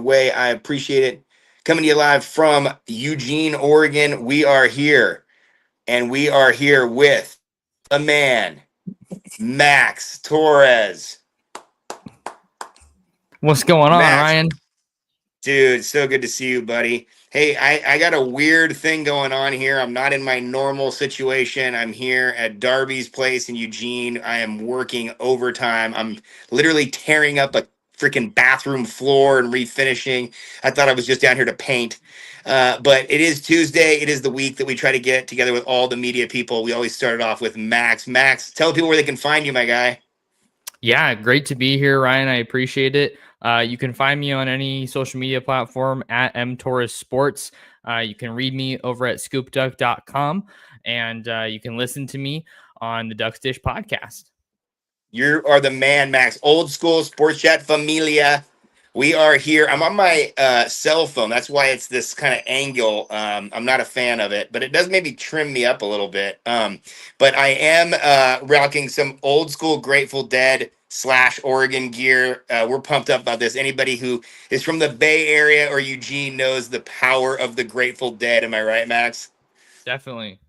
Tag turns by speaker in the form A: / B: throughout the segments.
A: way. I appreciate it. Coming to you live from Eugene, Oregon. We are here, and we are here with a man, Max Torres.
B: What's going on,
A: Max,
B: Ryan?
A: dude, so good to see you, buddy. Hey, I got a weird thing going on here. I'm not in my normal situation. I'm here at Darby's place in Eugene. I am working overtime. I'm literally tearing up a freaking bathroom floor and refinishing. I thought I was just down here to paint. But it is Tuesday. It is the week that we try to get together with all the media people. We always started off with Max. Max, tell people where they can find you, my guy.
B: Yeah, great to be here, Ryan. I appreciate it. You can find me on any social media platform at mtorresports. You can read me over at ScoopDuck.com, and you can listen to me on the Ducks Dish podcast.
A: You are the man, Max. Old school sports chat familia. We are here. I'm on my cell phone. That's why it's this kind of angle. I'm not a fan of it, but it does maybe trim me up a little bit. But I am rocking some old school Grateful Dead / Oregon gear. We're pumped up about this. Anybody who is from the Bay Area or Eugene knows the power of the Grateful Dead. Am I right, Max?
B: Definitely.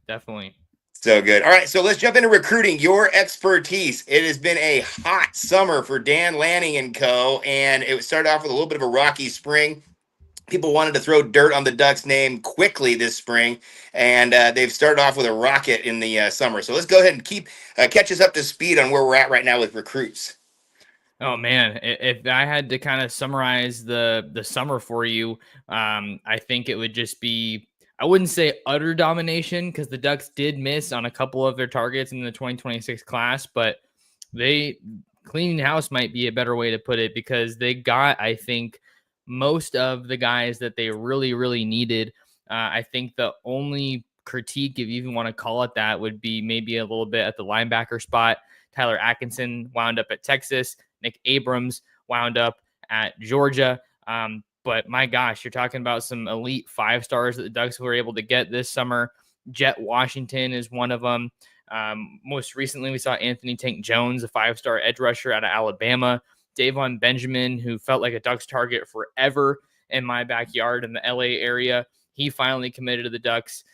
A: So good. All right, so let's jump into recruiting. Your expertise. It has been a hot summer for Dan Lanning and co, and it started off with a little bit of a rocky spring. People wanted to throw dirt on the Ducks name quickly this spring, and they've started off with a rocket in the summer. So let's go ahead and catch us up to speed on where we're at right now with recruits.
B: Oh man, if I had to kind of summarize the summer for you, I think it would just be, I wouldn't say utter domination because the Ducks did miss on a couple of their targets in the 2026 class, but they cleaning house might be a better way to put it because they got, I think, most of the guys that they really needed. I think the only critique, if you even want to call it that, would be maybe a little bit at the linebacker spot. Tyler Atkinson wound up at Texas. Nick Abrams wound up at Georgia. But my gosh, you're talking about some elite 5-stars that the Ducks were able to get this summer. Jet Washington is one of them. Most recently, we saw Anthony Tank Jones, a 5-star edge rusher out of Alabama. Davon Benjamin, who felt like a Ducks target forever in my backyard in the LA area. He finally committed to the Ducks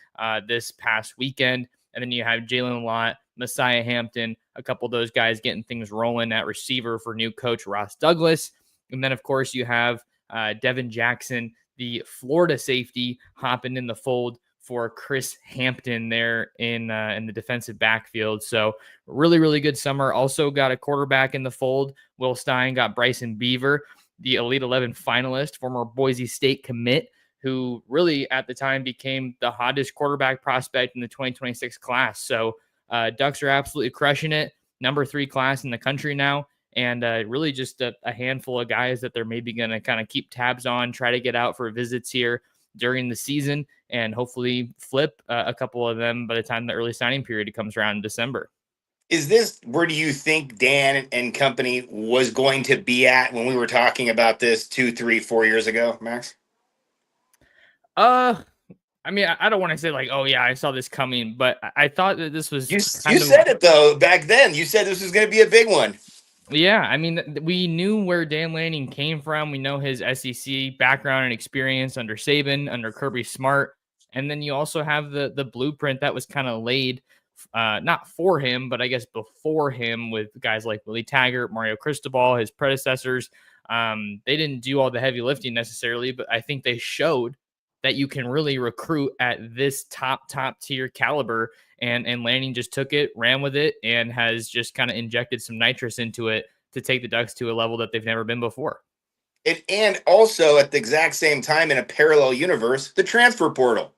B: this past weekend. And then you have Jalen Lott, Messiah Hampton, a couple of those guys getting things rolling at receiver for new coach Ross Douglas. And then, of course, you have Devin Jackson, the Florida safety, hopping in the fold for Chris Hampton there in the defensive backfield. So really good summer. Also got a quarterback in the fold. Will Stein got Bryson Beaver, the Elite 11 finalist, former Boise State commit, who really at the time became the hottest quarterback prospect in the 2026 class. So Ducks are absolutely crushing it. Number 3 class in the country now. And really just a handful of guys that they're maybe going to kind of keep tabs on, try to get out for visits here during the season, and hopefully flip a couple of them by the time the early signing period comes around in December.
A: Is this where do you think Dan and company was going to be at when we were talking about this 2, 3, 4 years ago, Max?
B: I mean, I don't want to say like, oh yeah, I saw this coming, but I thought that this was.
A: You said it though back then. You said this was going to be a big one.
B: Yeah, I mean, we knew where Dan Lanning came from. We know his SEC background and experience under Saban, under Kirby Smart, and then you also have the blueprint that was kind of laid, not for him, but I guess before him with guys like Willie Taggart, Mario Cristobal, his predecessors. They didn't do all the heavy lifting necessarily, but I think they showed that you can really recruit at this top tier caliber. And Lanning just took it, ran with it, and has just kind of injected some nitrous into it to take the Ducks to a level that they've never been before.
A: And also at the exact same time in a parallel universe, the transfer portal.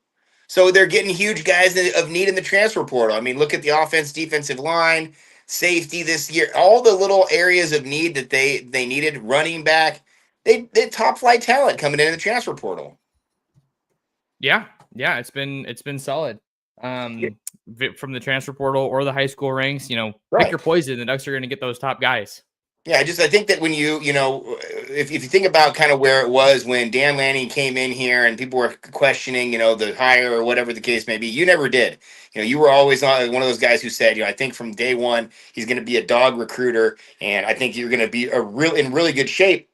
A: So they're getting huge guys of need in the transfer portal. I mean, look at the offense, defensive line, safety this year, all the little areas of need that they needed, running back. They top flight talent coming in the transfer portal.
B: Yeah, it's been solid. From the transfer portal or the high school ranks, pick your poison. The Ducks are going to get those top guys.
A: Yeah, I think that when if you think about kind of where it was when Dan Lanning came in here and people were questioning, the hire or whatever the case may be, you never did. You were always one of those guys who said, I think from day one, he's going to be a dog recruiter. And I think you're going to be in really good shape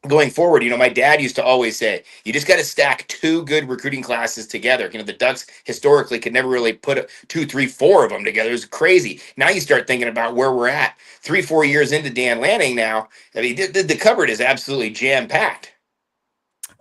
A: going forward, my dad used to always say, you just got to stack two good recruiting classes together. The Ducks historically could never really put two, three, four of them together. It was crazy. Now you start thinking about where we're at 3, 4 years into Dan Lanning now. I mean, the cupboard is absolutely jam packed.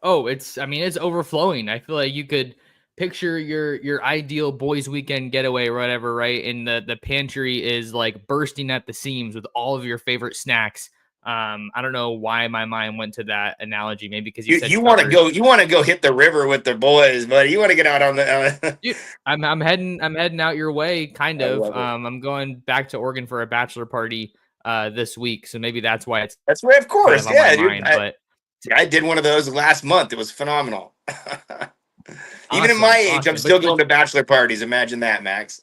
B: Oh, I mean, it's overflowing. I feel like you could picture your ideal boys weekend getaway or whatever, right? And the pantry is like bursting at the seams with all of your favorite snacks. I don't know why my mind went to that analogy. Maybe because you
A: You,
B: said
A: you want to
B: cupboard.
A: go? You want to go hit the river with the boys, buddy? You want to get out on the?
B: Dude, I'm heading out your way, kind
A: I
B: of.
A: love it.
B: I'm going back to Oregon for a bachelor party this week, so maybe that's why it's
A: That's right, of
B: kind of
A: course.
B: on my
A: Yeah, dude.
B: mind. But
A: I did one of those last month. It was phenomenal. Even at my
B: awesome,
A: age, I'm
B: awesome.
A: still
B: But
A: going to bachelor parties. Imagine that, Max.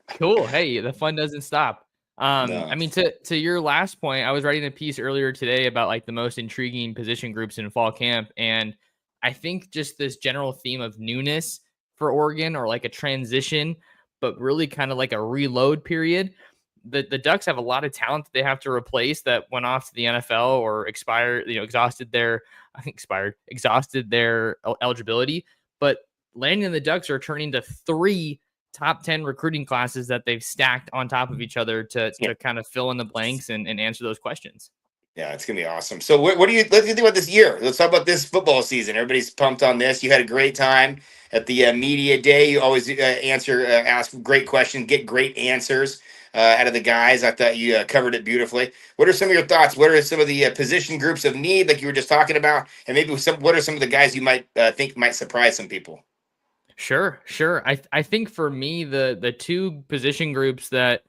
B: cool. Hey, the fun doesn't stop. I
A: No.
B: mean, to your last point, I was writing a piece earlier today about like the most intriguing position groups in fall camp, and I think just this general theme of newness for Oregon, or like a transition, but really kind of like a reload period. The Ducks have a lot of talent that they have to replace that went off to the NFL or expired, exhausted their eligibility. But Landon and the Ducks are turning to three top 10 recruiting classes that they've stacked on top of each other to kind of fill in the blanks and answer those questions.
A: Yeah, it's gonna be awesome. So, what do you let's think about this year? Let's talk about this football season. Everybody's pumped on this. You had a great time at the media day. You always ask great questions, get great answers out of the guys. I thought you covered it beautifully. What are some of your thoughts? What are some of the position groups of need, like you were just talking about, and maybe what are some of the guys you might think might surprise some people?
B: Sure. I think for me, the two position groups that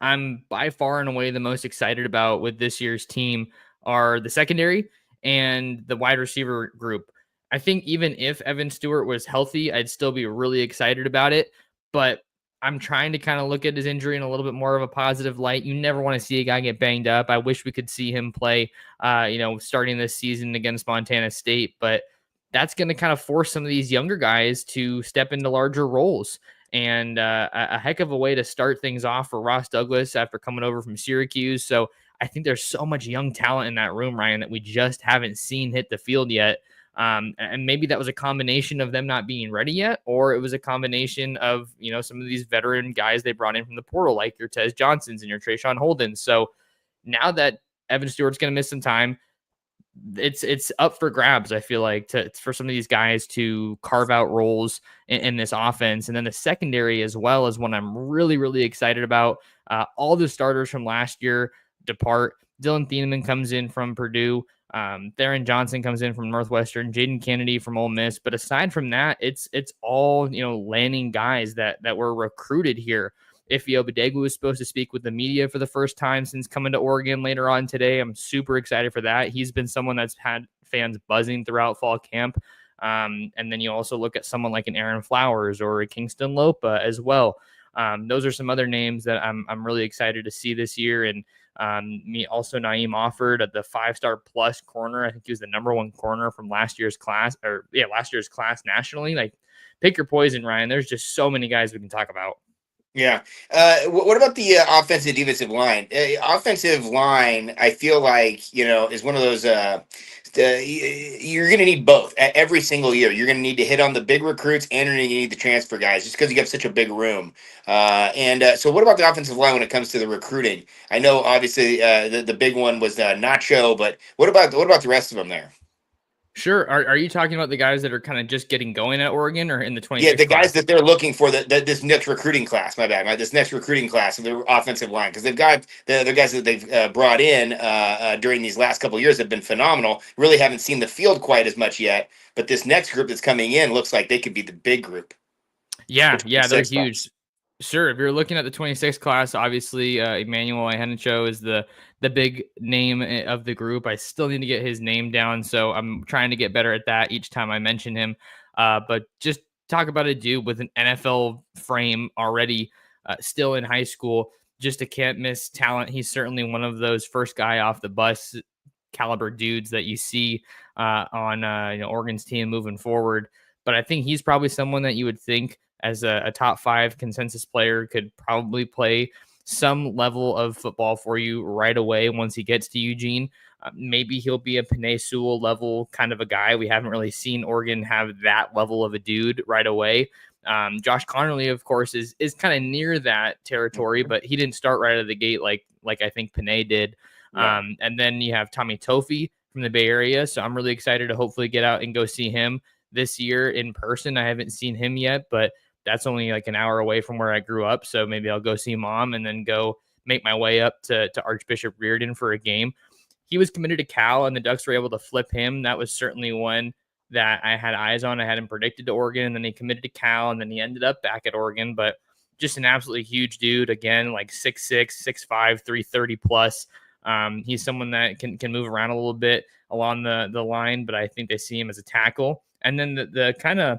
B: I'm by far and away the most excited about with this year's team are the secondary and the wide receiver group. I think even if Evan Stewart was healthy, I'd still be really excited about it. But I'm trying to kind of look at his injury in a little bit more of a positive light. You never want to see a guy get banged up. I wish we could see him play, starting this season against Montana State, but that's going to kind of force some of these younger guys to step into larger roles. And a heck of a way to start things off for Ross Douglas after coming over from Syracuse. So I think there's so much young talent in that room, Ryan, that we just haven't seen hit the field yet. And maybe that was a combination of them not being ready yet, or it was a combination of, some of these veteran guys they brought in from the portal, like your Tez Johnsons and your Trayshawn Holden. So now that Evan Stewart's going to miss some time, it's up for grabs. I feel like for some of these guys to carve out roles in this offense. And then the secondary as well is one I'm really, really excited about. All the starters from last year depart. Dylan Thieneman comes in from Purdue. Theron Johnson comes in from Northwestern. Jaden Kennedy from Ole Miss. But aside from that, it's all landing guys that were recruited here. Ify Obadegu is supposed to speak with the media for the first time since coming to Oregon later on today. I'm super excited for that. He's been someone that's had fans buzzing throughout fall camp. And then you also look at someone like an Aaron Flowers or a Kingston Lopa as well. Those are some other names that I'm really excited to see this year. And me also Naeem Offord at the 5-star plus corner. I think he was the number one corner from last year's class nationally. Like, pick your poison, Ryan. There's just so many guys we can talk about.
A: Yeah. What about the offensive defensive line? Offensive line, I feel like is one of those. You're going to need both every single year. You're going to need to hit on the big recruits, and you're going to need the transfer guys, just because you have such a big room. So, what about the offensive line when it comes to the recruiting? I know, obviously, the big one was Nacho, but what about the rest of them there?
B: Sure. Are you talking about the guys that are kind of just getting going at Oregon, or in the
A: Yeah,
B: 26
A: the guys
B: class?
A: that they're looking for this next recruiting class. My bad, this next recruiting class of the offensive line, because they've got the guys that they've brought in during these last couple of years have been phenomenal. Really haven't seen the field quite as much yet, but this next group that's coming in looks like they could be the big group.
B: Yeah,
A: The
B: they're
A: 26
B: huge.
A: class.
B: Sure. If you're looking at the 26 class, obviously Emmanuel Ihenacho is the big name of the group. I still need to get his name down, so I'm trying to get better at that each time I mention him. But just talk about a dude with an NFL frame already, still in high school, just a can't miss talent. He's certainly one of those first guy off the bus caliber dudes that you see on Oregon's team moving forward. But I think he's probably someone that you would think as a top 5 consensus player could probably play some level of football for you right away once he gets to Eugene. Maybe he'll be a Penei Sewell level kind of a guy. We haven't really seen Oregon have that level of a dude right away. Josh Connerly, of course, is kind of near that territory, but he didn't start right out of the gate like I think Penei did. And then you have Tommy Toffee from the Bay Area. So I'm really excited to hopefully get out and go see him this year in person. I haven't seen him yet, but that's only like an hour away from where I grew up. So maybe I'll go see Mom and then go make my way up to Archbishop Reardon for a game. He was committed to Cal, and the Ducks were able to flip him. That was certainly one that I had eyes on. I had him predicted to Oregon, and then he committed to Cal, and then he ended up back at Oregon. But just an absolutely huge dude. Again, like 6'6", 6'5", 330 plus. He's someone that can move around a little bit along the line, but I think they see him as a tackle. And then the kind of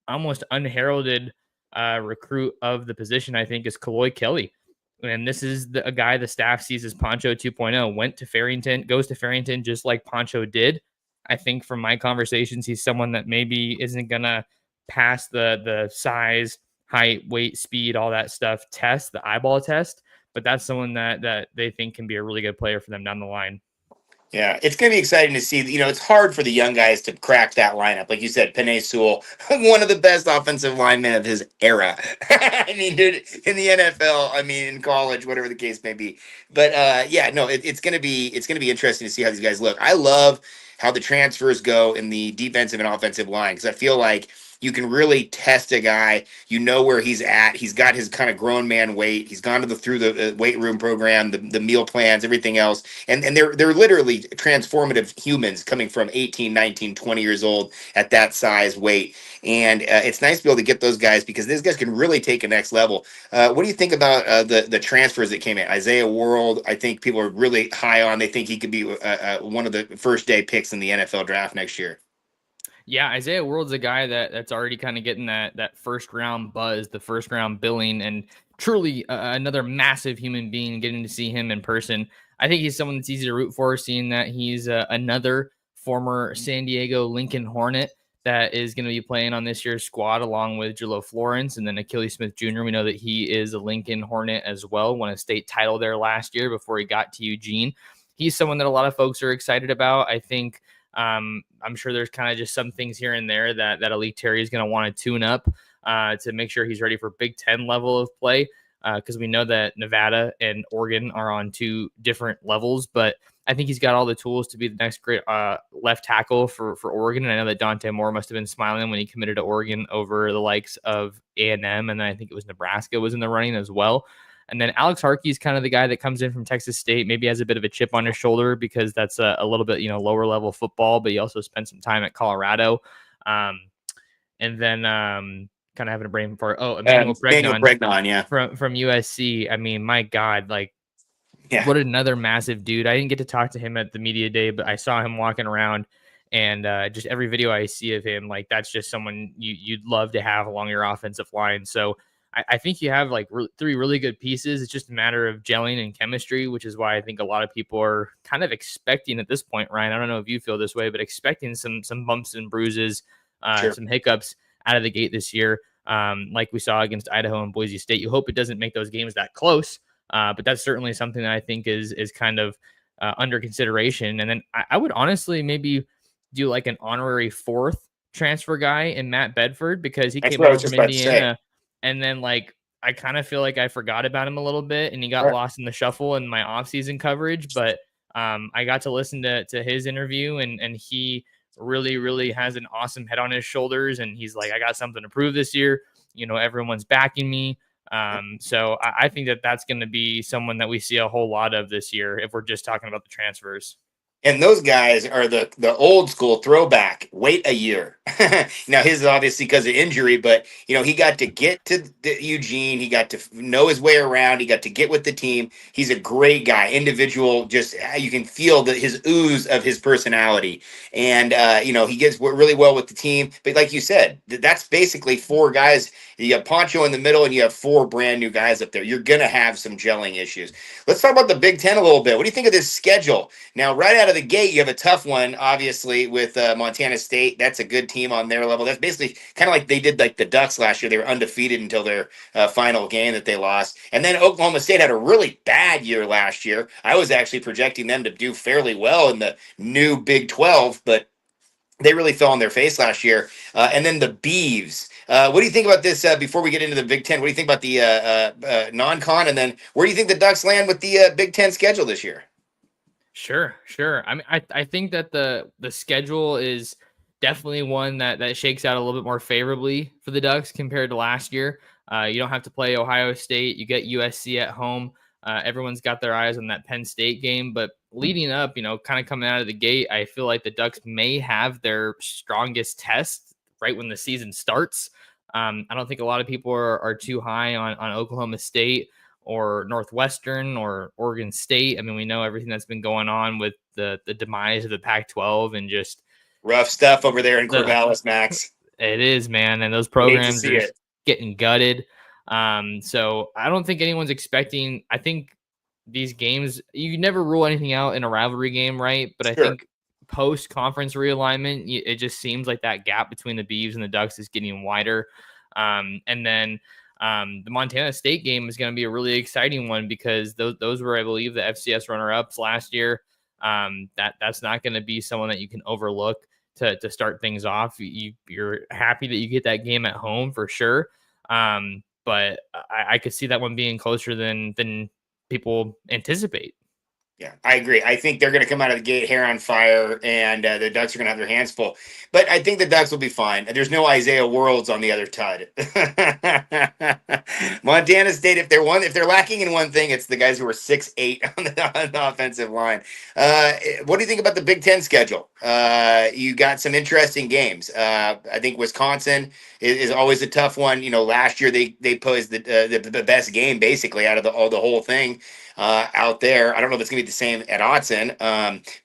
B: almost unheralded recruit of the position, I think, is Kaloy Kelly. And this is a guy the staff sees as Poncho 2.0, goes to Farrington just like Poncho did. I think from my conversations, he's someone that maybe isn't going to pass the size, height, weight, speed, all that stuff test, the eyeball test. But that's someone that they think can be a really good player for them down the line.
A: Yeah, it's going to be exciting to see. It's hard for the young guys to crack that lineup. Like you said, Penei Sewell, one of the best offensive linemen of his era. I mean, dude, in the NFL, I mean, in college, whatever the case may be. But it's going to be interesting to see how these guys look. I love how the transfers go in the defensive and offensive line because I feel like you can really test a guy. You know where he's at. He's got his kind of grown man weight. He's gone through the weight room program, the meal plans, everything else. And they're literally transformative humans coming from 18, 19, 20 years old at that size, weight. And it's nice to be able to get those guys because these guys can really take a next level. What do you think about the transfers that came in? Isaiah World, I think people are really high on. They think he could be one of the first day picks in the NFL draft next year.
B: Yeah, Isaiah World's a guy that's already kind of getting that first round buzz, the first round billing, and truly another massive human being. Getting to see him in person, I think he's someone that's easy to root for. Seeing that he's another former San Diego Lincoln Hornet that is going to be playing on this year's squad along with Jalo Florence and then Achilles Smith Jr. We know that he is a Lincoln Hornet as well. Won a state title there last year before he got to Eugene. He's someone that a lot of folks are excited about. I think. I'm sure there's kind of just some things here and there that Alec Terry is going to want to tune up to make sure he's ready for Big Ten level of play because we know that Nevada and Oregon are on two different levels, but I think he's got all the tools to be the next great left tackle for Oregon. And I know that Dante Moore must have been smiling when he committed to Oregon over the likes of A&M, and then I think it was Nebraska was in the running as well. And then Alex Harkey is kind of the guy that comes in from Texas State, maybe has a bit of a chip on his shoulder because that's a little bit, lower level football, but he also spent some time at Colorado. And then kind of having a brain for, Emmanuel
A: Pregnon, yeah.
B: From USC. I mean, my God, what another massive dude. I didn't get to talk to him at the media day, but I saw him walking around and just every video I see of him, that's just someone you'd love to have along your offensive line. So I think you have three really good pieces. It's just a matter of gelling and chemistry, which is why I think a lot of people are kind of expecting at this point, Ryan. I don't know if you feel this way, but expecting some bumps and bruises, some hiccups out of the gate this year, like we saw against Idaho and Boise State. You hope it doesn't make those games that close, but that's certainly something that I think is kind of under consideration. And then I would honestly maybe do an honorary fourth transfer guy in Matt Bedford because he came over from Indiana. And then I kind of feel like I forgot about him a little bit and he got lost in the shuffle in my offseason coverage. But I got to listen to his interview and he really, really has an awesome head on his shoulders. And he's like, I got something to prove this year. Everyone's backing me. So I think that's going to be someone that we see a whole lot of this year if we're just talking about the transfers.
A: And those guys are the old school throwback. Wait a year. Now his is obviously because of injury, but he got to get to Eugene. He got to know his way around. He got to get with the team. He's a great guy, individual. Just you can feel his ooze of his personality, and he gets really well with the team. But like you said, that's basically four guys. You have Poncho in the middle, and you have four brand new guys up there. You're gonna have some gelling issues. Let's talk about the Big Ten a little bit. What do you think of this schedule? Now, right out of the gate, you have a tough one, obviously, with Montana State. That's a good team team on their level. That's basically kind of like they did like the Ducks last year. They were undefeated until their final game that they lost. And then Oklahoma State had a really bad year last year. I was actually projecting them to do fairly well in the new Big 12, but they really fell on their face last year. And then the Beavs. What do you think about this before we get into the Big Ten? What do you think about the non-con? And then where do you think the Ducks land with the Big Ten schedule this year?
B: Sure. I mean, I think that the schedule is definitely one that shakes out a little bit more favorably for the Ducks compared to last year. You don't have to play Ohio State. You get USC at home. Everyone's got their eyes on that Penn State game, but leading up, kind of coming out of the gate, I feel like the Ducks may have their strongest test right when the season starts. I don't think a lot of people are too high on Oklahoma State or Northwestern or Oregon State. I mean, we know everything that's been going on with the demise of the Pac-12 and just
A: rough stuff over there in Corvallis, Max.
B: It is, man, and those programs are getting gutted. So I don't think anyone's expecting. I think these games, you never rule anything out in a rivalry game, right? But I think post-conference realignment, it just seems like that gap between the Beavs and the Ducks is getting wider. And then the Montana State game is going to be a really exciting one because those were, I believe, the FCS runner-ups last year. That's not going to be someone that you can overlook to start things off. You're happy that you get that game at home for sure. But I could see that one being closer than people anticipate.
A: Yeah, I agree. I think they're going to come out of the gate hair on fire, and the Ducks are going to have their hands full. But I think the Ducks will be fine. There's no Isaiah Worlds on the other tud. Montana State, if they're lacking in one thing, it's the guys who are 6'8" on the offensive line. What do you think about the Big Ten schedule? You got some interesting games. I think Wisconsin is always a tough one. Last year they posed the best game basically out of the whole thing. Out there, I don't know if it's gonna be the same at Autzen,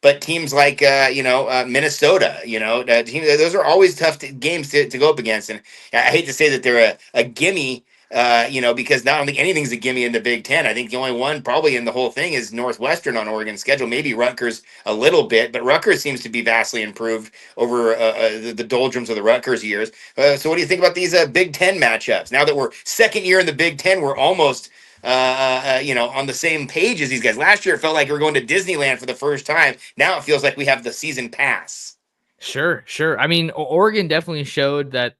A: but teams like Minnesota, those are always tough games to go up against. And I hate to say that they're a gimme, because I don't think anything's a gimme in the Big Ten. I think the only one probably in the whole thing is Northwestern on Oregon's schedule, maybe Rutgers a little bit, but Rutgers seems to be vastly improved over the doldrums of the Rutgers years. So what do you think about these Big Ten matchups? Now that we're second year in the Big Ten, we're almost on the same page as these guys. Last year, it felt like we were going to Disneyland for the first time. Now it feels like we have the season pass.
B: Sure. I mean, Oregon definitely showed that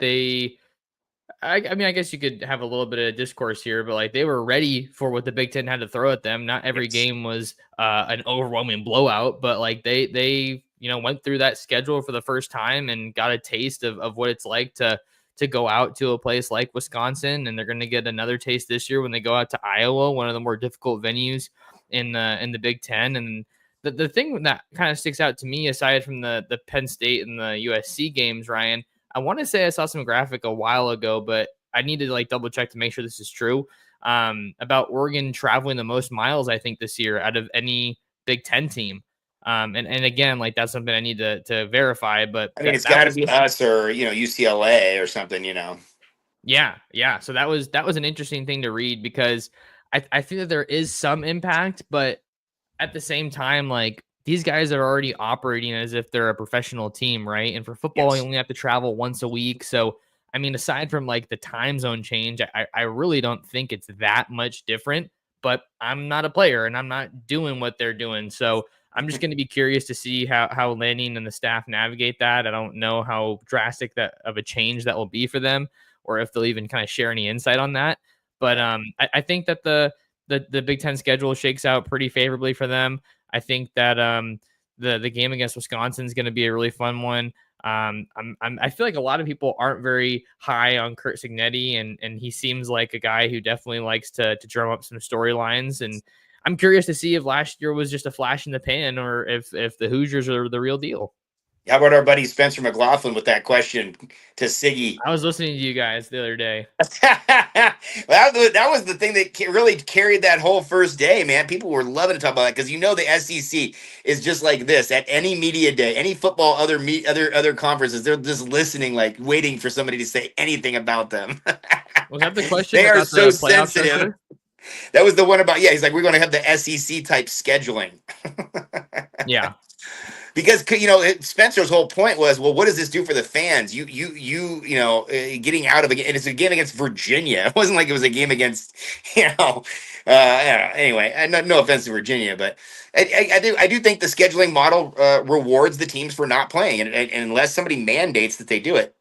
B: I guess you could have a little bit of discourse here, but like they were ready for what the Big Ten had to throw at them. Not every game was an overwhelming blowout, but like they went through that schedule for the first time and got a taste of what it's like to go out to a place like Wisconsin, and they're going to get another taste this year when they go out to Iowa, one of the more difficult venues in the Big Ten. And the thing that kind of sticks out to me, aside from the Penn State and the USC games, Ryan, I want to say I saw some graphic a while ago, but I need to double check to make sure this is true, about Oregon traveling the most miles, I think, this year out of any Big Ten team. And again, that's something I need to verify, but
A: I mean, it's got to be us or, UCLA or something,
B: Yeah. So that was an interesting thing to read because I think that there is some impact, but at the same time, these guys are already operating as if they're a professional team, right? And for football, You only have to travel once a week. So, I mean, aside from the time zone change, I really don't think it's that much different, but I'm not a player and I'm not doing what they're doing. So I'm just going to be curious to see how Lanning and the staff navigate that. I don't know how drastic that of a change that will be for them, or if they'll even kind of share any insight on that. But I think that the Big Ten schedule shakes out pretty favorably for them. I think that the game against Wisconsin is going to be a really fun one. I feel like a lot of people aren't very high on Curt Cignetti, and he seems like a guy who definitely likes to drum up some storylines. And I'm curious to see if last year was just a flash in the pan or if the Hoosiers are the real deal.
A: How about our buddy Spencer McLaughlin with that question to Siggy?
B: I was listening to you guys the other day.
A: That was the thing that really carried that whole first day, man. People were loving to talk about that because the SEC is just like this at any media day, any football, other conferences. They're just listening, waiting for somebody to say anything about them.
B: Was that the question?
A: They are so sensitive. Structure? That was the one about, he's like, we're going to have the SEC type scheduling.
B: Yeah.
A: because Spencer's whole point was, well, what does this do for the fans? Getting out of a game, and it's a game against Virginia. It wasn't like it was a game against, you know, anyway, no offense to Virginia, but I do think the scheduling model rewards the teams for not playing, and unless somebody mandates that they do it,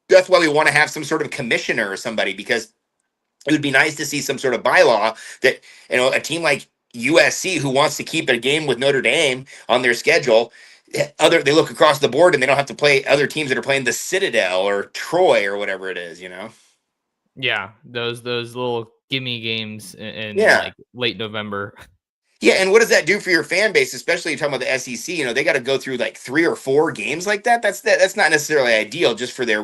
A: that's why we want to have some sort of commissioner or somebody, because it would be nice to see some sort of bylaw that, a team like USC who wants to keep a game with Notre Dame on their schedule, they look across the board and they don't have to play other teams that are playing the Citadel or Troy or whatever it is.
B: Yeah, those little gimme games in
A: Yeah.
B: like late November.
A: Yeah, and what does that do for your fan base, especially talking about the SEC? They got to go through like 3 or 4 games like that. That's not necessarily ideal just for their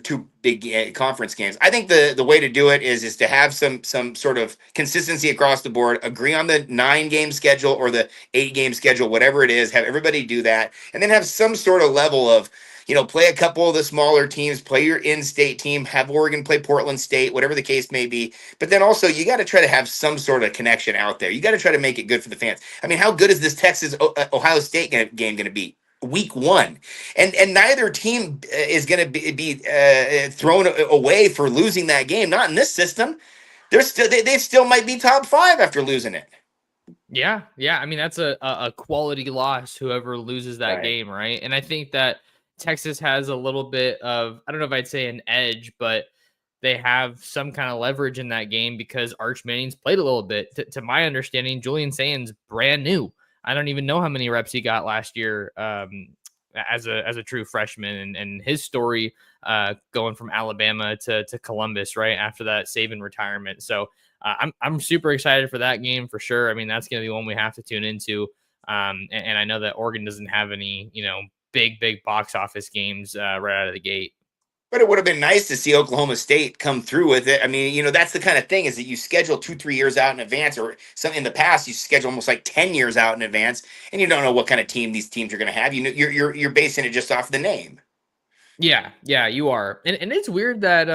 A: two big conference games. I think the way to do it is to have some sort of consistency across the board. Agree on the 9-game schedule or the 8-game schedule, whatever it is. Have everybody do that, and then have some sort of level of, play a couple of the smaller teams, play your in-state team, have Oregon play Portland State, whatever the case may be. But then also you got to try to have some sort of connection out there. You got to try to make it good for the fans. I mean, how good is this Texas Ohio State game going to be? Week 1, and neither team is going to be thrown away for losing that game. Not in this system. They still might be top 5 after losing it.
B: Yeah. I mean, that's a quality loss, whoever loses that game, right? And I think that Texas has a little bit of, I don't know if I'd say an edge, but they have some kind of leverage in that game because Arch Manning's played a little bit. To my understanding, Julian Sands brand new. I don't even know how many reps he got last year as a true freshman, and his story going from Alabama to Columbus right after that Saban retirement. So I'm super excited for that game for sure. I mean, that's going to be one we have to tune into. And I know that Oregon doesn't have any, big box office games right out of the gate.
A: But it would have been nice to see Oklahoma State come through with it. I mean, that's the kind of thing, is that you schedule 2-3 years out in advance, or some in the past you schedule almost like 10 years out in advance, and you don't know what kind of team these teams are going to have. You're basing it just off the name.
B: Yeah, you are. And it's weird that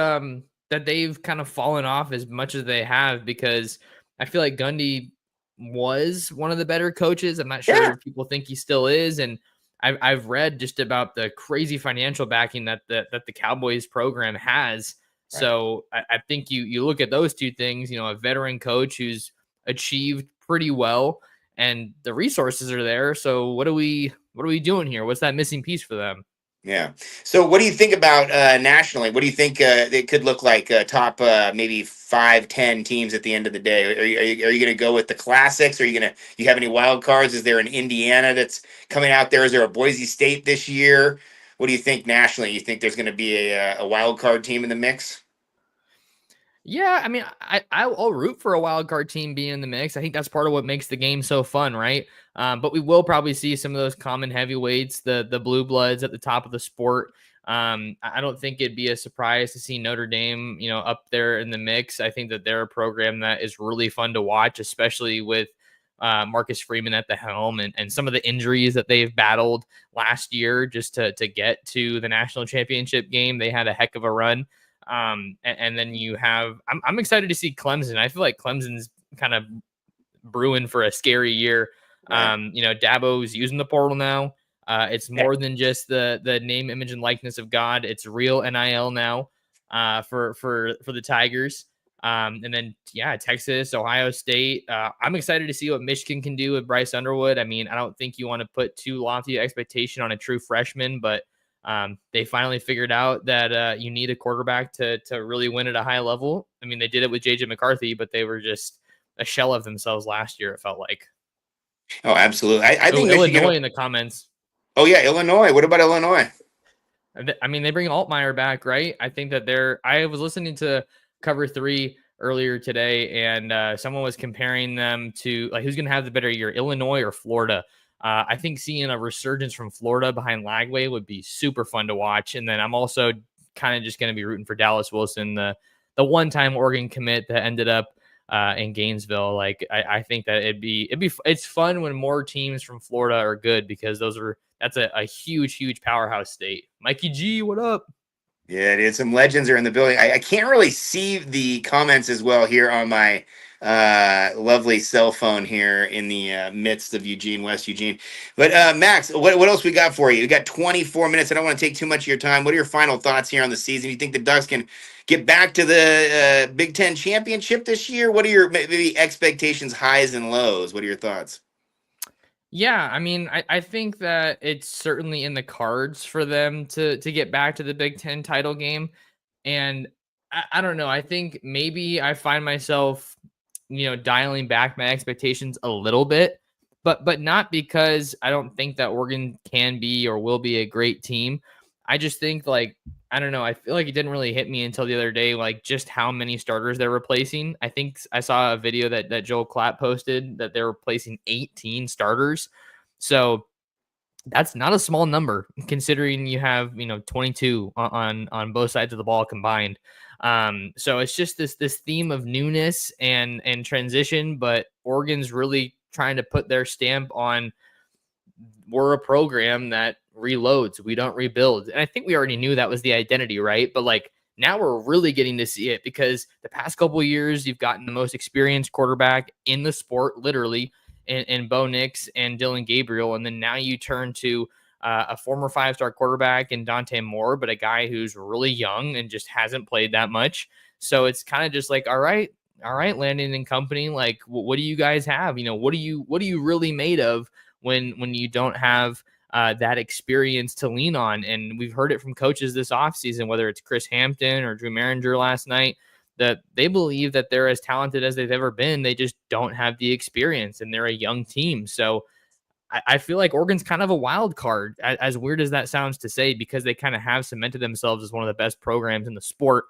B: that they've kind of fallen off as much as they have, because I feel like Gundy was one of the better coaches. I'm not sure
A: Yeah.
B: if people think he still is, and I've read just about the crazy financial backing that the Cowboys program has.
A: Right.
B: So I think you look at those two things, a veteran coach who's achieved pretty well, and the resources are there. So what are we doing here? What's that missing piece for them?
A: Yeah. So what do you think about nationally? What do you think it could look like, top maybe 5-10 teams at the end of the day? Are you going to go with the classics? Are you have any wild cards? Is there an Indiana that's coming out there? Is there a Boise State this year? What do you think nationally? You think there's going to be a wild card team in the mix?
B: Yeah, I mean, I'll root for a wild card team being in the mix. I think that's part of what makes the game so fun, right? But we will probably see some of those common heavyweights, the blue bloods at the top of the sport. I don't think it'd be a surprise to see Notre Dame, up there in the mix. I think that they're a program that is really fun to watch, especially with Marcus Freeman at the helm, and some of the injuries that they've battled last year just to get to the national championship game. They had a heck of a run. And then you have, I'm excited to see Clemson. I feel like Clemson's kind of brewing for a scary year.
A: Right.
B: Dabo's using the portal now. It's more than just the name, image, and likeness of God. It's real NIL now for the Tigers. And then Texas, Ohio State. I'm excited to see what Michigan can do with Bryce Underwood. I mean, I don't think you want to put too lofty expectation on a true freshman, but they finally figured out that you need a quarterback to really win at a high level. I mean, they did it with JJ McCarthy, but they were just a shell of themselves last year, it felt like.
A: Oh, absolutely. I think
B: Illinois
A: Michigan.
B: in the comments.
A: Oh yeah, Illinois. What about Illinois?
B: I mean, they bring Altmaier back, right? I think that I was listening to Cover 3 earlier today, and someone was comparing them to, like, who's going to have the better year, Illinois or Florida. I think seeing a resurgence from Florida behind Lagway would be super fun to watch. And then I'm also kind of just going to be rooting for Dallas Wilson, the one-time Oregon commit that ended up in Gainesville. Like, I think that it's fun when more teams from Florida are good, because that's a huge powerhouse state. Mikey G, what up?
A: Yeah, dude. Some legends are in the building. I can't really see the comments as well here on my lovely cell phone here in the midst of Eugene, West Eugene. But Max, what else we got for you? We got 24 minutes. I don't want to take too much of your time. What are your final thoughts here on the season? You think the Ducks can get back to the Big Ten championship this year? What are your maybe expectations, highs and lows? What are your thoughts?
B: Yeah, I mean, I think that it's certainly in the cards for them to get back to the Big Ten title game. And I don't know. I think maybe I find myself, dialing back my expectations a little bit, but not because I don't think that Oregon can be or will be a great team. I just think like I don't know. I feel like it didn't really hit me until the other day, like just how many starters they're replacing. I think I saw a video that Joel Klatt posted that they're replacing 18 starters. So that's not a small number considering you have 22 on both sides of the ball combined. So it's just this theme of newness and transition, but Oregon's really trying to put their stamp on we're a program that reloads, we don't rebuild. And I think we already knew that was the identity, right? But like now we're really getting to see it because the past couple of years you've gotten the most experienced quarterback in the sport, literally, in Bo Nix and Dylan Gabriel, and then now you turn to a former five-star quarterback in Dante Moore, but a guy who's really young and just hasn't played that much. So it's kind of just like, all right, Landon and company, like, what do you guys have? What are you really made of when you don't have that experience to lean on? And we've heard it from coaches this offseason, whether it's Chris Hampton or Drew Maringer last night, that they believe that they're as talented as they've ever been. They just don't have the experience and they're a young team. So I feel like Oregon's kind of a wild card, as weird as that sounds to say, because they kind of have cemented themselves as one of the best programs in the sport.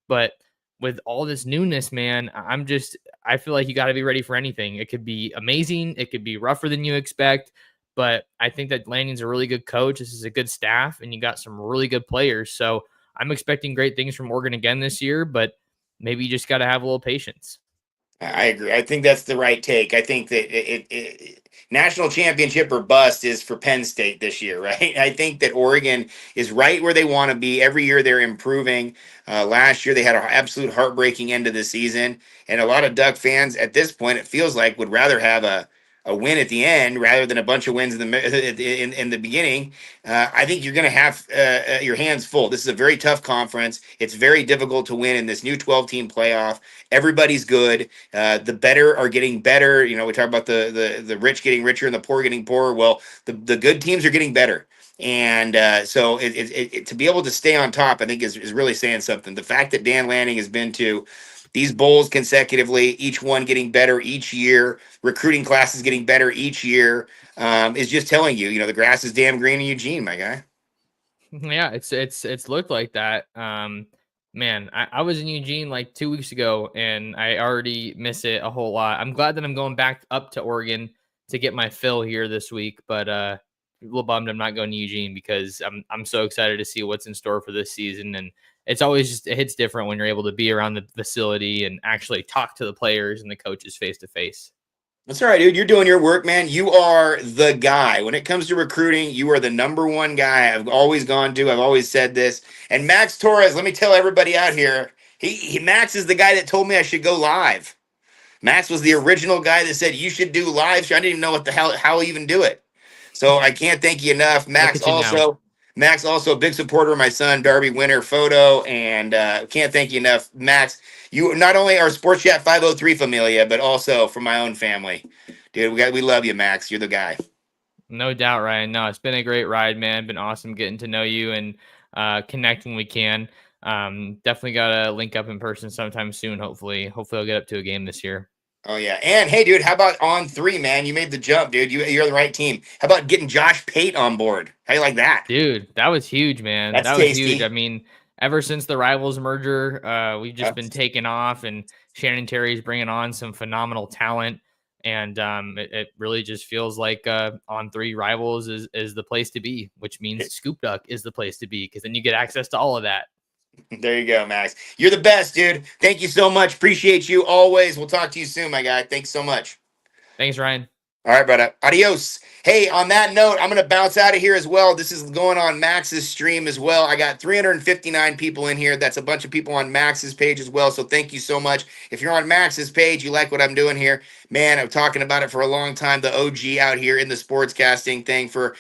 B: But with all this newness, man, I feel like you got to be ready for anything. It could be amazing, it could be rougher than you expect. But I think that Landon's a really good coach. This is a good staff, and you got some really good players. So I'm expecting great things from Oregon again this year, but maybe you just got to have a little patience.
A: I agree. I think that's the right take. I think that national championship or bust is for Penn State this year, right? I think that Oregon is right where they want to be. Every year they're improving. Last year they had an absolute heartbreaking end of the season, and a lot of Duck fans at this point, it feels like, would rather have a win at the end rather than a bunch of wins in the beginning. I think you're going to have your hands full. This is a very tough conference. It's very difficult to win in this new 12 team playoff. Everybody's good. The better are getting better. We talk about the rich getting richer and the poor getting poorer. Well, the good teams are getting better. And so to be able to stay on top, I think is really saying something. The fact that Dan Lanning has been to these bowls consecutively, each one getting better each year, recruiting classes getting better each year, is just telling you, the grass is damn green in Eugene, my guy.
B: Yeah, it's looked like that. Man, I was in Eugene like 2 weeks ago and I already miss it a whole lot. I'm glad that I'm going back up to Oregon to get my fill here this week, but a little bummed I'm not going to Eugene because I'm so excited to see what's in store for this season. And it's always just it hits different when you're able to be around the facility and actually talk to the players and the coaches face to face.
A: That's all right, dude. You're doing your work, man. You are the guy. When it comes to recruiting, you are the number one guy I've always gone to. I've always said this. And Max Torres, let me tell everybody out here, Max is the guy that told me I should go live. Max was the original guy that said you should do live. I didn't even know what the hell how he even do it. So I can't thank you enough.
B: Look at you now.
A: Max also a big supporter of my son Darby Winter photo, and can't thank you enough, Max. You not only are Sports Chat 503 familia, but also from my own family, dude. We love you, Max. You're the guy.
B: No doubt, Ryan. No, it's been a great ride, man. Been awesome getting to know you and connect when we can. Definitely gotta link up in person sometime soon. Hopefully I'll get up to a game this year.
A: Oh yeah, and hey, dude, how about On3, man? You made the jump, dude. You're the right team. How about getting Josh Pate on board? How you like that?
B: Dude, that was huge, man.
A: That's
B: That was huge. I
A: tasty.
B: mean, ever since the Rivals merger, we've just
A: Uh,
B: been taking off, and Shannon Terry's bringing on some phenomenal talent. And it really just feels like On3 Rivals is the place to be, which means ScoopDuck is the place to be because then you get access to all of that.
A: There you go, Max. You're the best, dude. Thank you so much. Appreciate you always. We'll talk to you soon, my guy. Thanks so much.
B: Thanks, Ryan.
A: All right, brother. Adios. Hey, on that note, I'm going to bounce out of here as well. This is going on Max's stream as well. I got 359 people in here. That's a bunch of people on Max's page as well. So thank you so much. If you're on Max's page, you like what I'm doing here, man, I'm talking about it for a long time. The OG out here in the sportscasting thing for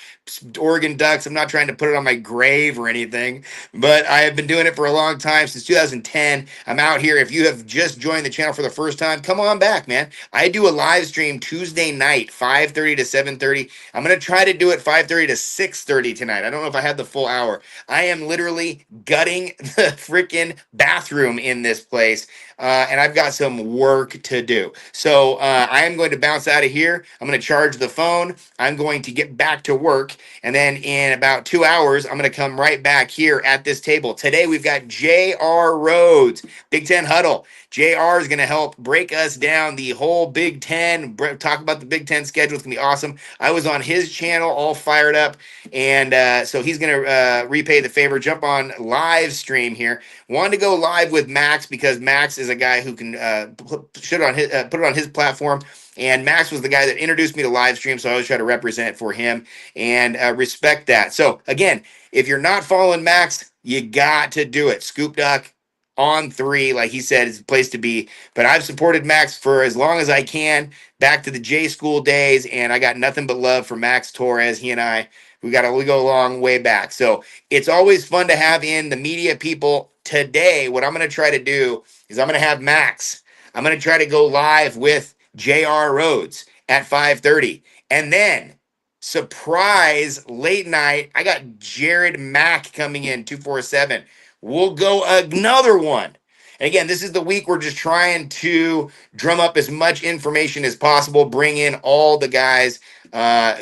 A: Oregon Ducks. I'm not trying to put it on my grave or anything, but I have been doing it for a long time, since 2010. I'm out here. If you have just joined the channel for the first time, come on back, man. I do a live stream Tuesday night, 5:30 to 7:30. I'm going to try to do it 5:30 to 6:30 tonight. I don't know if I have the full hour. I am literally gutting the freaking bathroom in this place, and I've got some work to do. So I am going to bounce out of here. I'm going to charge the phone. I'm going to get back to work. And then in about 2 hours, I'm going to come right back here at this table. Today, we've got J.R. Rhodes, Big Ten Huddle. JR is going to help break us down the whole Big Ten, talk about the Big Ten schedule. It's going to be awesome. I was on his channel all fired up, and so he's going to repay the favor, jump on live stream here. Wanted to go live with Max because Max is a guy who can put it on his platform. And Max was the guy that introduced me to live stream, so I always try to represent for him and respect that. So again, if you're not following Max, you got to do it. ScoopDuck On3, like he said, is the place to be. But I've supported Max for as long as I can, back to the J School days, and I got nothing but love for Max Torres. He and I, we go a long way back. So it's always fun to have in the media people. Today, what I'm going to try to do is I'm going to have Max. I'm going to try to go live with J.R. Rhodes at 5:30. And then, surprise, late night, I got Jared Mack coming in, 247. We'll go another one. And again, this is the week we're just trying to drum up as much information as possible, bring in all the guys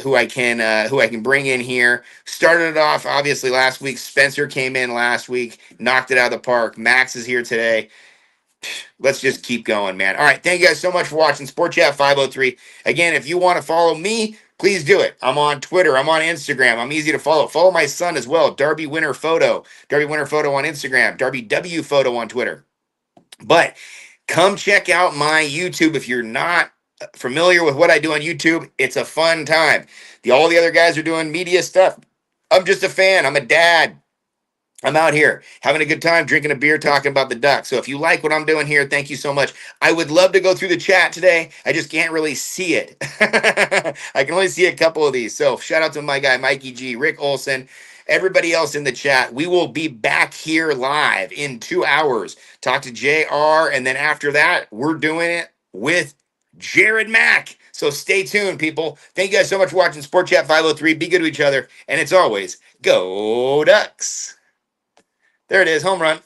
A: who I can bring in here. Started it off obviously last week. Spencer came in last week, knocked it out of the park. Max is here today. Let's just keep going, man. All right, thank you guys so much for watching Sport Chat 503. Again, if you want to follow me, please do it. I'm on Twitter. I'm on Instagram. I'm easy to follow. Follow my son as well, Darby Winter Photo. Darby Winter Photo on Instagram. Darby W Photo on Twitter. But come check out my YouTube if you're not familiar with what I do on YouTube. It's a fun time. All the other guys are doing media stuff. I'm just a fan. I'm a dad. I'm out here having a good time, drinking a beer, talking about the Ducks. So if you like what I'm doing here, thank you so much. I would love to go through the chat today. I just can't really see it. I can only see a couple of these. So shout out to my guy, Mikey G, Rick Olson, everybody else in the chat. We will be back here live in 2 hours. Talk to JR. And then after that, we're doing it with Jared Mack. So stay tuned, people. Thank you guys so much for watching Sport Chat 503. Be good to each other. And it's always, go Ducks. There it is, home run.